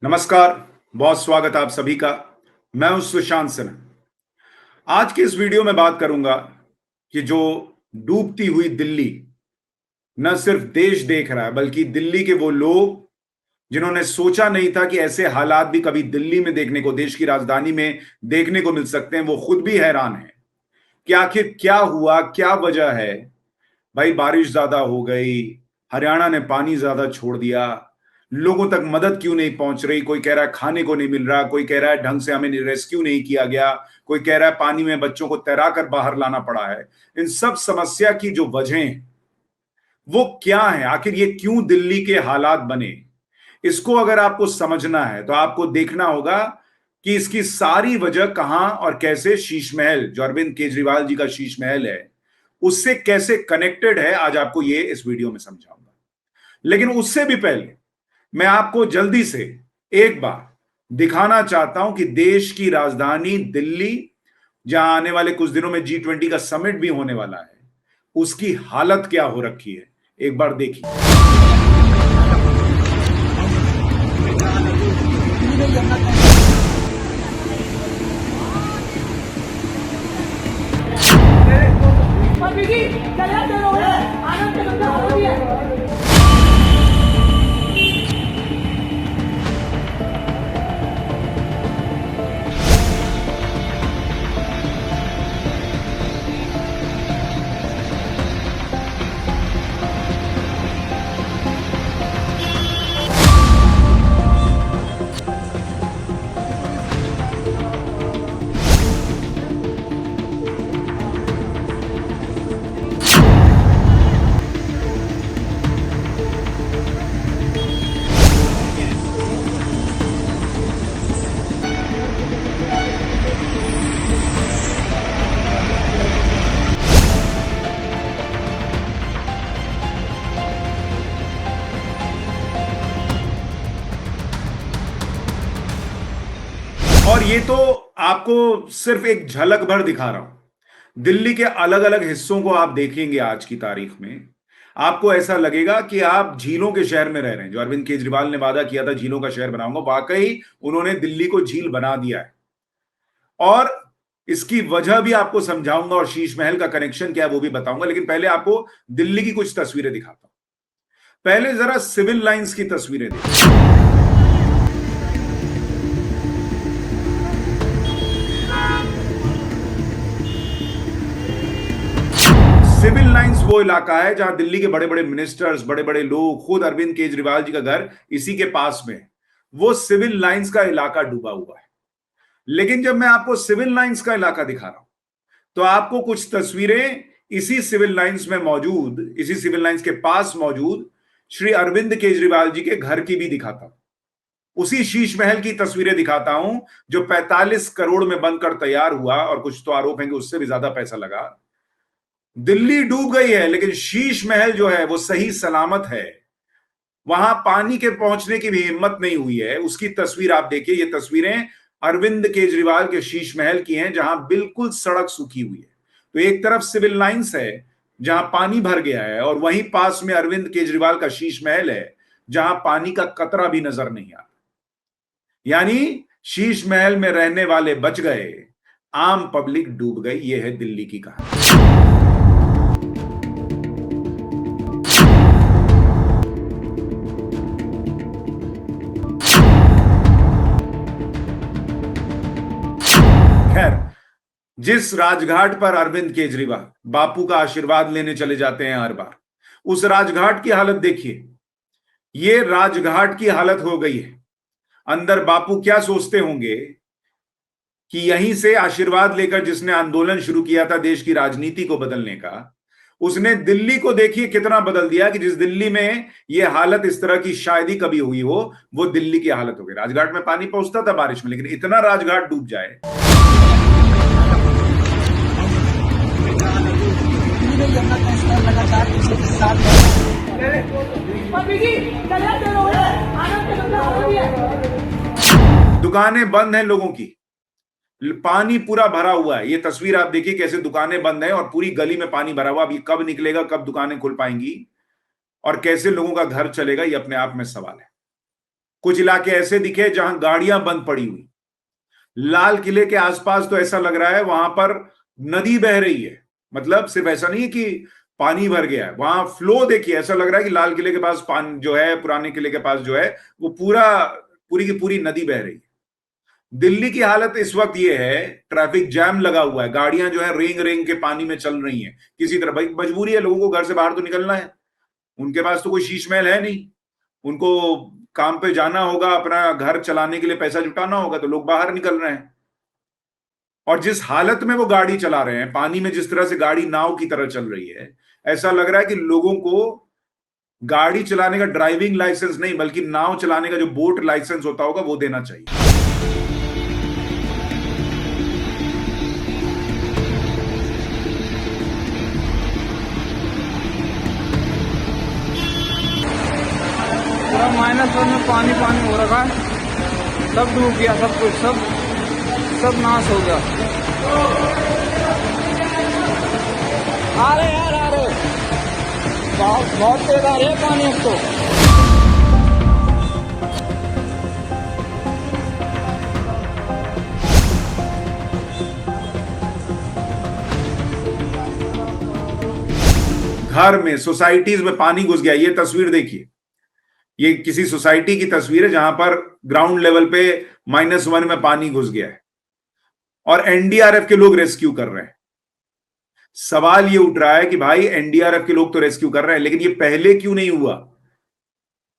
नमस्कार। बहुत स्वागत है आप सभी का। मैं हूं सुशांत सिन्हा। आज की इस वीडियो में बात करूंगा कि जो डूबती हुई दिल्ली न सिर्फ देश देख रहा है बल्कि दिल्ली के वो लोग जिन्होंने सोचा नहीं था कि ऐसे हालात भी कभी दिल्ली में देखने को, देश की राजधानी में देखने को मिल सकते हैं, वो खुद भी हैरान है कि आखिर क्या हुआ, क्या वजह है। भाई बारिश ज्यादा हो गई, हरियाणा ने पानी ज्यादा छोड़ दिया, लोगों तक मदद क्यों नहीं पहुंच रही। कोई कह रहा है खाने को नहीं मिल रहा, कोई कह रहा है ढंग से हमें रेस्क्यू नहीं किया गया, कोई कह रहा है पानी में बच्चों को तैरा कर बाहर लाना पड़ा है। इन सब समस्या की जो वजह वो क्या है, आखिर ये क्यों दिल्ली के हालात बने, इसको अगर आपको समझना है तो आपको देखना होगा कि इसकी सारी वजह कहां और कैसे शीश महल, जो अरविंद केजरीवाल जी का शीश महल है, उससे कैसे कनेक्टेड है। आज आपको ये इस वीडियो में समझाऊंगा। लेकिन उससे भी पहले मैं आपको जल्दी से एक बार दिखाना चाहता हूं कि देश की राजधानी दिल्ली, जहां आने वाले कुछ दिनों में G20 का समिट भी होने वाला है, उसकी हालत क्या हो रखी है। एक बार देखिए। और ये तो आपको सिर्फ एक झलक भर दिखा रहा हूं। दिल्ली के अलग अलग हिस्सों को आप देखेंगे आज की तारीख में, आपको ऐसा लगेगा कि आप झीलों के शहर में रह रहे हैं। जो अरविंद केजरीवाल ने वादा किया था झीलों का शहर बनाऊंगा, वाकई उन्होंने दिल्ली को झील बना दिया है। और इसकी वजह भी आपको समझाऊंगा और शीश महल का कनेक्शन क्या है वो भी बताऊंगा। लेकिन पहले आपको दिल्ली की कुछ तस्वीरें दिखाता हूं। पहले जरा सिविल लाइंस की तस्वीरें देखिए। सिविल लाइंस वो इलाका है जहां दिल्ली के बड़े बड़े मिनिस्टर्स, बड़े बड़े लोग, खुद अरविंद केजरीवाल जी का घर इसी के पास में है। वो सिविल लाइंस का इलाका डूबा हुआ है। लेकिन जब मैं आपको सिविल लाइंस का इलाका दिखा रहा हूं तो आपको कुछ तस्वीरें इसी सिविल लाइंस में मौजूद, इसी सिविल लाइंस के पास मौजूद श्री अरविंद केजरीवाल जी के घर की भी दिखाता हूं। उसी शीश महल की तस्वीरें दिखाता हूं जो 45 करोड़ में बनकर तैयार हुआ, और कुछ तो आरोप है कि उससे भी ज्यादा पैसा लगा। दिल्ली डूब गई है लेकिन शीश महल जो है वो सही सलामत है। वहां पानी के पहुंचने की भी हिम्मत नहीं हुई है। उसकी तस्वीर आप देखिए। ये तस्वीरें अरविंद केजरीवाल के शीश महल की हैं जहां बिल्कुल सड़क सूखी हुई है। तो एक तरफ सिविल लाइंस है जहां पानी भर गया है, और वहीं पास में अरविंद केजरीवाल का शीश महल है जहां पानी का कतरा भी नजर नहीं आता। यानी शीश महल में रहने वाले बच गए, आम पब्लिक डूब गई। यह है दिल्ली की कहानी। खैर, जिस राजघाट पर अरविंद केजरीवाल बापू का आशीर्वाद लेने चले जाते हैं हर बार, उस राजघाट की हालत देखिए। ये राजघाट की हालत हो गई है। अंदर बापू क्या सोचते होंगे कि यहीं से आशीर्वाद लेकर जिसने आंदोलन शुरू किया था देश की राजनीति को बदलने का, उसने दिल्ली को देखिए कितना बदल दिया कि जिस दिल्ली में यह हालत इस तरह की शायद ही कभी हुई हो, वो दिल्ली की हालत हो गई। राजघाट में पानी पहुंचता था बारिश में, लेकिन इतना राजघाट डूब जाए। दुकानें बंद हैं लोगों की, पानी पूरा भरा हुआ है। ये तस्वीर आप देखिए कैसे दुकानें बंद हैं और पूरी गली में पानी भरा हुआ। अभी कब निकलेगा, कब दुकानें खुल पाएंगी और कैसे लोगों का घर चलेगा, ये अपने आप में सवाल है। कुछ इलाके ऐसे दिखे जहां गाड़ियां बंद पड़ी हुई। लाल किले के आसपास तो ऐसा लग रहा है वहां पर नदी बह रही है। मतलब सिर्फ ऐसा नहीं है कि पानी भर गया है, वहां फ्लो देखिए, ऐसा लग रहा है कि लाल किले के पास पानी जो है, पुराने किले के पास जो है, वो पूरी की पूरी नदी बह रही है। दिल्ली की हालत इस वक्त ये है, ट्रैफिक जैम लगा हुआ है, गाड़ियां जो है रेंग रेंग के पानी में चल रही हैं। किसी तरह भाई मजबूरी है, लोगों को घर से बाहर तो निकलना है, उनके पास तो कोई शीश महल है नहीं, उनको काम पे जाना होगा, अपना घर चलाने के लिए पैसा जुटाना होगा, तो लोग बाहर निकल रहे हैं। और जिस हालत में वो गाड़ी चला रहे हैं, पानी में जिस तरह से गाड़ी नाव की तरह चल रही है, ऐसा लग रहा है कि लोगों को गाड़ी चलाने का ड्राइविंग लाइसेंस नहीं बल्कि नाव चलाने का जो बोट लाइसेंस होता होगा वो देना चाहिए। पूरा -1 में पानी पानी हो रखा है, सब डूब गया, सब कुछ सब नाश हो गया। आ रहे बहुत तेज आ रही है पानी अब तो। घर में, सोसाइटीज में पानी घुस गया। ये तस्वीर देखिए, ये किसी सोसाइटी की तस्वीर है जहां पर ग्राउंड लेवल पे -1 में पानी घुस गया है और एनडीआरएफ के लोग रेस्क्यू कर रहे हैं। सवाल ये उठ रहा है कि भाई एनडीआरएफ के लोग तो रेस्क्यू कर रहे हैं, लेकिन ये पहले क्यों नहीं हुआ?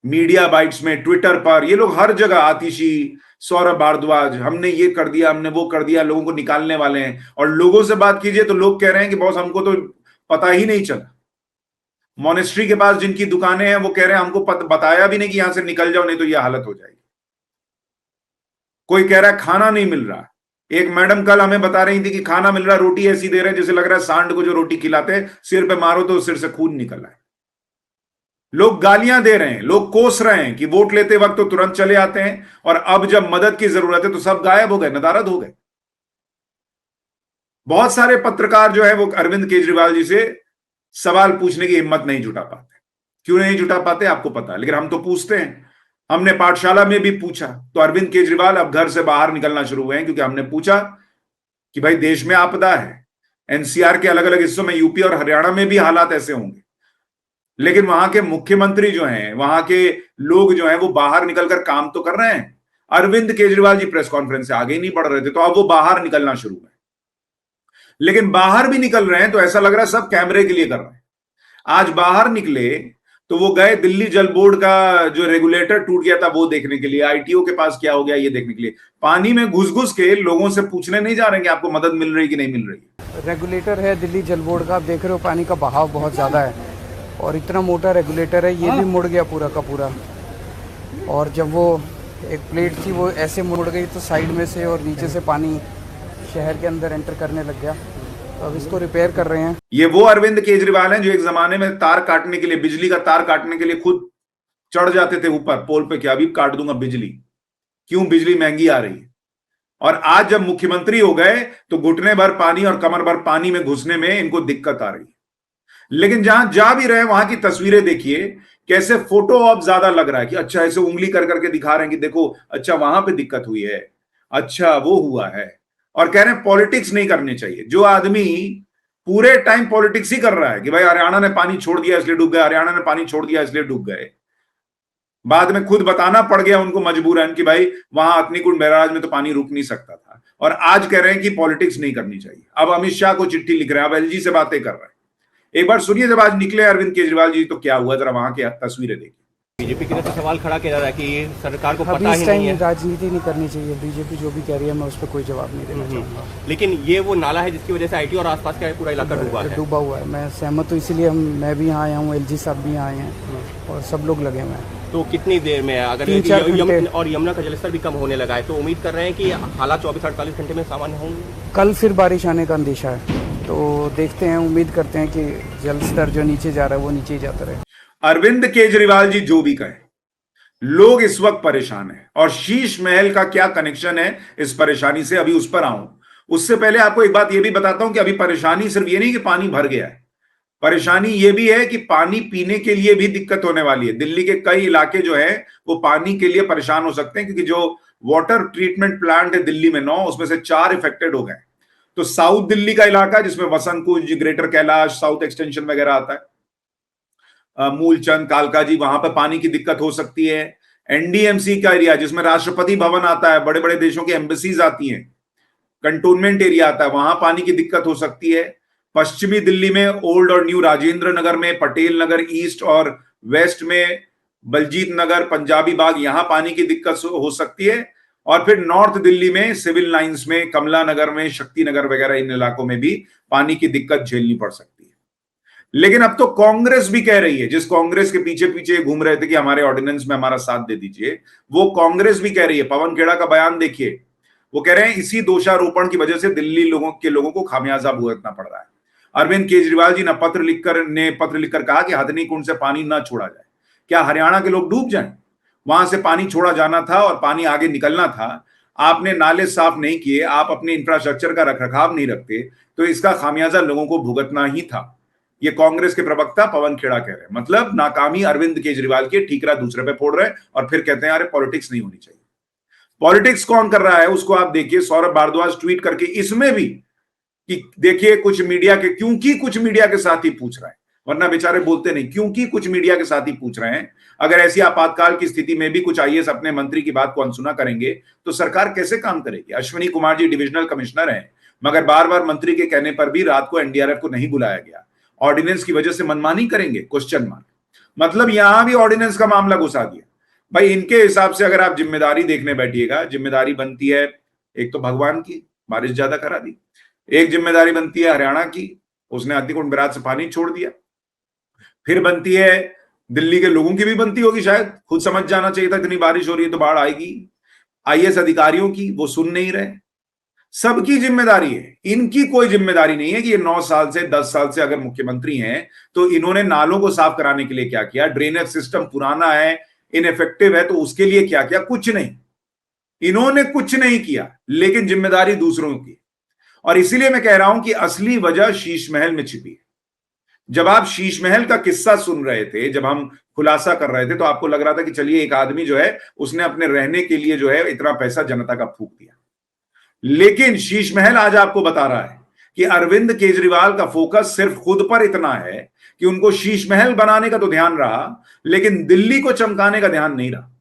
मीडिया बाइट्स में, ट्विटर पर ये लोग हर जगह, आतिशी, सौरभ भारद्वाज, हमने ये कर दिया, हमने वो कर दिया, लोगों को निकालने वाले हैं। और लोगों से बात कीजिए तो लोग कह रहे हैं कि बॉस हमको तो पता ही नहीं चला। मॉनेस्ट्री के पास जिनकी दुकानें हैं वो कह रहे हैं हमको बताया भी नहीं कि यहां से निकल जाओ, नहीं तो यह हालत हो जाएगी। कोई कह रहा है खाना नहीं मिल रहा। एक मैडम कल हमें बता रही थी कि खाना मिल रहा, रोटी ऐसी दे रहे हैं जैसे लग रहा है सांड को जो रोटी खिलाते हैं, सिर पे मारो तो सिर से खून निकल आए। लोग गालियां दे रहे हैं, लोग कोस रहे हैं कि वोट लेते वक्त तो तुरंत चले आते हैं और अब जब मदद की जरूरत है तो सब गायब हो गए, नदारद हो गए। बहुत सारे पत्रकार जो है वो अरविंद केजरीवाल जी से सवाल पूछने की हिम्मत नहीं जुटा पाते। क्यों नहीं जुटा पाते आपको पता है, लेकिन हम तो पूछते हैं। हमने पाठशाला में भी पूछा तो अरविंद केजरीवाल अब घर से बाहर निकलना शुरू हुए हैं, क्योंकि हमने पूछा कि भाई देश में आपदा है, एनसीआर के अलग अलग हिस्सों में, यूपी और हरियाणा में भी हालात ऐसे होंगे, लेकिन वहां के मुख्यमंत्री जो हैं, वहां के लोग जो हैं, वो बाहर निकलकर काम तो कर रहे हैं। अरविंद केजरीवाल जी प्रेस कॉन्फ्रेंस से आगे ही नहीं बढ़ रहे थे, तो अब वो बाहर निकलना शुरू है। लेकिन बाहर भी निकल रहे हैं तो ऐसा लग रहा है सब कैमरे के लिए कर रहे हैं। आज बाहर निकले तो वो गए दिल्ली जल बोर्ड का जो रेगुलेटर टूट गया था वो देखने के लिए, आईटीओ के पास क्या हो गया ये देखने के लिए। पानी में घुस घुस के लोगों से पूछने नहीं जा रहे हैं कि आपको मदद मिल रही कि नहीं मिल रही। रेगुलेटर है दिल्ली जल बोर्ड का, आप देख रहे हो पानी का बहाव बहुत ज़्यादा है और इतना मोटा रेगुलेटर है, ये भी मुड़ गया पूरा का पूरा। और जब वो एक प्लेट थी वो ऐसे मुड़ गई तो साइड में से और नीचे से पानी शहर के अंदर एंटर करने लग गया। तो अब इसको रिपेयर कर रहे हैं। ये वो अरविंद केजरीवाल हैं जो एक जमाने में तार काटने के लिए, बिजली का तार काटने के लिए खुद चढ़ जाते थे ऊपर पोल पे, क्या अभी काट दूंगा बिजली, क्यों बिजली महंगी आ रही है। और आज जब मुख्यमंत्री हो गए तो घुटने भर पानी और कमर भर पानी में घुसने में इनको दिक्कत आ रही है। लेकिन जहां जा भी रहे वहां की तस्वीरें देखिए, कैसे फोटो ऑप ज्यादा लग रहा है कि अच्छा ऐसे उंगली कर करके दिखा रहे हैं कि देखो अच्छा वहां पे दिक्कत हुई है, अच्छा वो हुआ है। और कह रहे हैं पॉलिटिक्स नहीं करनी चाहिए। जो आदमी पूरे टाइम पॉलिटिक्स ही कर रहा है कि भाई हरियाणा ने पानी छोड़ दिया इसलिए डूब गए, हरियाणा ने पानी छोड़ दिया इसलिए डूब गए, बाद में खुद बताना पड़ गया उनको मजबूरन कि भाई वहां अग्निकुंड बैराज में तो पानी रुक नहीं सकता था, और आज कह रहे हैं कि पॉलिटिक्स नहीं करनी चाहिए। अब अमित शाह को चिट्ठी लिख रहे हैं, अब एलजी से बातें कर रहे हैं। एक बार सुनिए जब आज निकले अरविंद केजरीवाल जी तो क्या हुआ, जरा वहां की तस्वीरें देखिए। बीजेपी की तरफ से सवाल खड़ा किया जा रहा है कि सरकार को अभी पता इस ही टाइम नहीं है। राजनीति नहीं करनी चाहिए, बीजेपी जो भी कह रही है मैं उस पर कोई जवाब नहीं देना चाहूँगा। लेकिन ये वो नाला है जिसकी वजह से आईटी और आसपास का पूरा इलाका डूबा है। डूबा हुआ है, मैं सहमत हूँ, इसीलिए मैं भी यहाँ आया हूँ, एलजी साहब भी यहाँ आए हैं और सब लोग लगे हुए हैं। तो कितनी देर में अगर 3-4 घंटे और यमुना का जलस्तर भी कम होने लगा है तो उम्मीद कर रहे हैं कि हालात 24-48 घंटे में सामान्य होंगे। कल फिर बारिश आने का अंदेशा है, तो देखते हैं, उम्मीद करते हैं कि जल स्तर जो नीचे जा रहा है वो नीचे ही जाता रहे। अरविंद केजरीवाल जी जो भी कहें, लोग इस वक्त परेशान हैं और शीश महल का क्या कनेक्शन है इस परेशानी से, अभी उस पर आऊं। उससे पहले आपको एक बात यह भी बताता हूं कि अभी परेशानी सिर्फ ये नहीं कि पानी भर गया है, परेशानी ये भी है कि पानी पीने के लिए भी दिक्कत होने वाली है। दिल्ली के कई इलाके जो है वो पानी के लिए परेशान हो सकते हैं, क्योंकि जो वाटर ट्रीटमेंट प्लांट है दिल्ली में 9, उसमें से 4 इफेक्टेड हो गए। तो साउथ दिल्ली का इलाका जिसमें वसंत कुंज, ग्रेटर कैलाश, साउथ एक्सटेंशन वगैरह आता है, मूलचंद, कालकाजी, वहां पर पानी की दिक्कत हो सकती है। एनडीएमसी का एरिया जिसमें राष्ट्रपति भवन आता है, बड़े बड़े देशों की एम्बेसीज आती हैं, कंटोनमेंट एरिया आता है, वहां पानी की दिक्कत हो सकती है। पश्चिमी दिल्ली में ओल्ड और न्यू राजेंद्र नगर में, पटेल नगर ईस्ट और वेस्ट में, बलजीत नगर, पंजाबी बाग, यहां पानी की दिक्कत हो सकती है। और फिर नॉर्थ दिल्ली में सिविल लाइंस में, कमला नगर में, शक्ति नगर वगैरह, इन इलाकों में भी पानी की दिक्कत झेलनी पड़ सकती है। लेकिन अब तो कांग्रेस भी कह रही है, जिस कांग्रेस के पीछे पीछे घूम रहे थे कि हमारे ऑर्डिनेंस में हमारा साथ दे दीजिए, वो कांग्रेस भी कह रही है। पवन खेड़ा का बयान देखिए, वो कह रहे हैं इसी दोषारोपण की वजह से दिल्ली लोगों को खामियाजा भुगतना पड़ रहा है। अरविंद केजरीवाल जी ने पत्र लिखकर कहा कि हथनी कुंड से पानी न छोड़ा जाए। क्या हरियाणा के लोग डूब जाएं? वहां से पानी छोड़ा जाना था और पानी आगे निकलना था। आपने नाले साफ नहीं किए, आप अपने इंफ्रास्ट्रक्चर का रखरखाव नहीं रखते, तो इसका खामियाजा लोगों को भुगतना ही था। ये कांग्रेस के प्रवक्ता पवन खेड़ा कह रहे हैं। मतलब नाकामी अरविंद केजरीवाल की, ठीकरा दूसरे पे फोड़ रहे हैं और फिर कहते हैं अरे पॉलिटिक्स नहीं होनी चाहिए। पॉलिटिक्स कौन कर रहा है उसको आप देखिए। सौरभ भारद्वाज ट्वीट करके इसमें भी कि देखिए कुछ मीडिया के, क्योंकि कुछ मीडिया के साथ ही पूछ रहे हैं, वरना बेचारे बोलते नहीं, क्योंकि कुछ मीडिया के साथ ही पूछ रहे हैं। अगर ऐसी आपातकाल की स्थिति में भी कुछ आईएएस अपने मंत्री की बात को अनसुना करेंगे तो सरकार कैसे काम करेगी? अश्विनी कुमार जी डिविजनल कमिश्नर हैं, मगर बार बार मंत्री के कहने पर भी रात को एनडीआरएफ को नहीं बुलाया गया। ऑर्डिनेंस की वजह से मनमानी करेंगे? Question mark. मतलब यहां भी ऑर्डिनेंस का मामला घुसा दिया। भाई इनके हिसाब से अगर आप जिम्मेदारी देखने बैठिएगा, जिम्मेदारी बनती है एक तो भगवान की, बारिश ज्यादा करा दी। एक जिम्मेदारी बनती है हरियाणा की, उसने हथनीकुंड बैराज से पानी छोड़ दिया। फिर बनती है दिल्ली के लोगों की भी बनती होगी, शायद खुद समझ जाना चाहिए था इतनी बारिश हो रही है तो बाढ़ आएगी। आईएएस अधिकारियों की, वो सुन नहीं रहे। सबकी जिम्मेदारी है, इनकी कोई जिम्मेदारी नहीं है कि ये 9 साल से 10 साल से अगर मुख्यमंत्री हैं तो इन्होंने नालों को साफ कराने के लिए क्या किया, ड्रेनेज सिस्टम पुराना है, इनइफेक्टिव है तो उसके लिए क्या किया? कुछ नहीं, इन्होंने कुछ नहीं किया, लेकिन जिम्मेदारी दूसरों की। और इसीलिए मैं कह रहा हूं कि असली वजह शीश महल में छिपी है। जब आप शीश महल का किस्सा सुन रहे थे, जब हम खुलासा कर रहे थे, तो आपको लग रहा था कि चलिए एक आदमी जो है उसने अपने रहने के लिए जो है इतना पैसा जनता का फूंक दिया। लेकिन शीश महल आज आपको बता रहा है कि अरविंद केजरीवाल का फोकस सिर्फ खुद पर इतना है कि उनको शीश महल बनाने का तो ध्यान रहा, लेकिन दिल्ली को चमकाने का ध्यान नहीं रहा।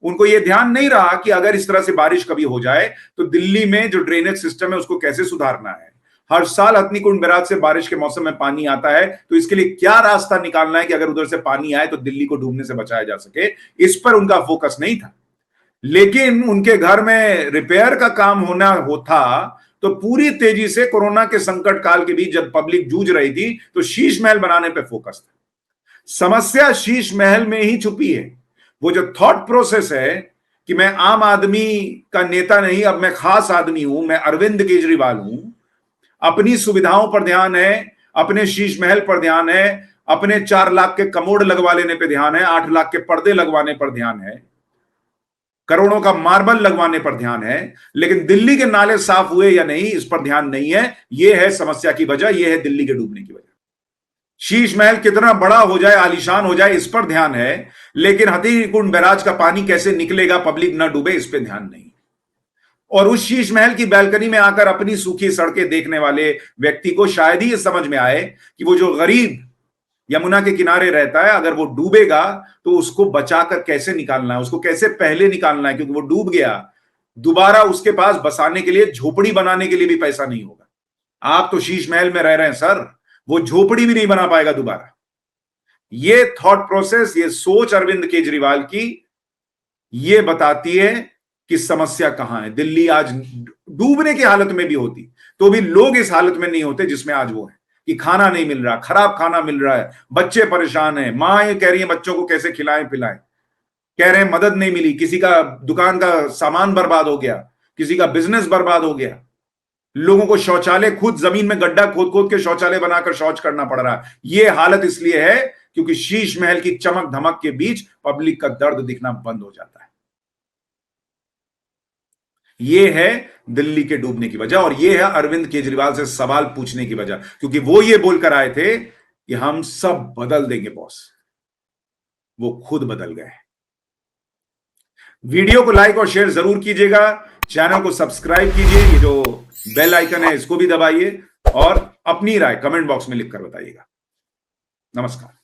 उनको यह ध्यान नहीं रहा कि अगर इस तरह से बारिश कभी हो जाए तो दिल्ली में जो ड्रेनेज सिस्टम है उसको कैसे सुधारना है। हर साल हथनीकुंड बैराज से बारिश के मौसम में पानी आता है, तो इसके लिए क्या रास्ता निकालना है कि अगर उधर से पानी आए तो दिल्ली को डूबने से बचाया जा सके। इस पर उनका फोकस नहीं था। लेकिन उनके घर में रिपेयर का काम होना होता तो पूरी तेजी से कोरोना के संकट काल के बीच जब पब्लिक जूझ रही थी तो शीश महल बनाने पर फोकस था। समस्या शीश महल में ही छुपी है। वो जो थॉट प्रोसेस है कि मैं आम आदमी का नेता नहीं, अब मैं खास आदमी हूं, मैं अरविंद केजरीवाल हूं, अपनी सुविधाओं पर ध्यान है, अपने शीश महल पर ध्यान है, अपने 4 लाख के कमोड लगवा लेने पर ध्यान है, 8 लाख के पर्दे लगवाने पर ध्यान है, करोड़ों का मार्बल लगवाने पर ध्यान है, लेकिन दिल्ली के नाले साफ हुए या नहीं इस पर ध्यान नहीं है। यह है समस्या की वजह, यह है दिल्ली के डूबने की वजह। शीश महल कितना बड़ा हो जाए, आलीशान हो जाए, इस पर ध्यान है, लेकिन हथनीकुंड बैराज का पानी कैसे निकलेगा, पब्लिक ना डूबे, इस पर ध्यान नहीं। और उस शीश महल की बैल्कनी में आकर अपनी सूखी सड़कें देखने वाले व्यक्ति को शायद ही यह समझ में आए कि वो जो गरीब यमुना के किनारे रहता है, अगर वो डूबेगा तो उसको बचाकर कैसे निकालना है, उसको कैसे पहले निकालना है, क्योंकि वो डूब गया, दोबारा उसके पास बसाने के लिए, झोपड़ी बनाने के लिए भी पैसा नहीं होगा। आप तो शीश महल में रह रहे हैं सर, वो झोपड़ी भी नहीं बना पाएगा दोबारा। ये थॉट प्रोसेस, ये सोच अरविंद केजरीवाल की, ये बताती है कि समस्या कहां है। दिल्ली आज डूबने की हालत में भी होती तो भी लोग इस हालत में नहीं होते जिसमें आज वो है, कि खाना नहीं मिल रहा, खराब खाना मिल रहा है, बच्चे परेशान हैं, मां ये कह रही है बच्चों को कैसे खिलाएं पिलाएं, कह रहे हैं मदद नहीं मिली, किसी का दुकान का सामान बर्बाद हो गया, किसी का बिजनेस बर्बाद हो गया, लोगों को शौचालय खुद जमीन में गड्ढा खोद खोद के शौचालय बनाकर शौच करना पड़ रहा है। यह हालत इसलिए है क्योंकि शीश महल की चमक धमक के बीच पब्लिक का दर्द दिखना बंद हो जाता है। यह है दिल्ली के डूबने की वजह, और यह है अरविंद केजरीवाल से सवाल पूछने की वजह, क्योंकि वो ये बोलकर आए थे कि हम सब बदल देंगे बॉस, वो खुद बदल गए। वीडियो को लाइक और शेयर जरूर कीजिएगा, चैनल को सब्सक्राइब कीजिए, ये जो बेल आइकन है इसको भी दबाइए और अपनी राय कमेंट बॉक्स में लिखकर बताइएगा। नमस्कार।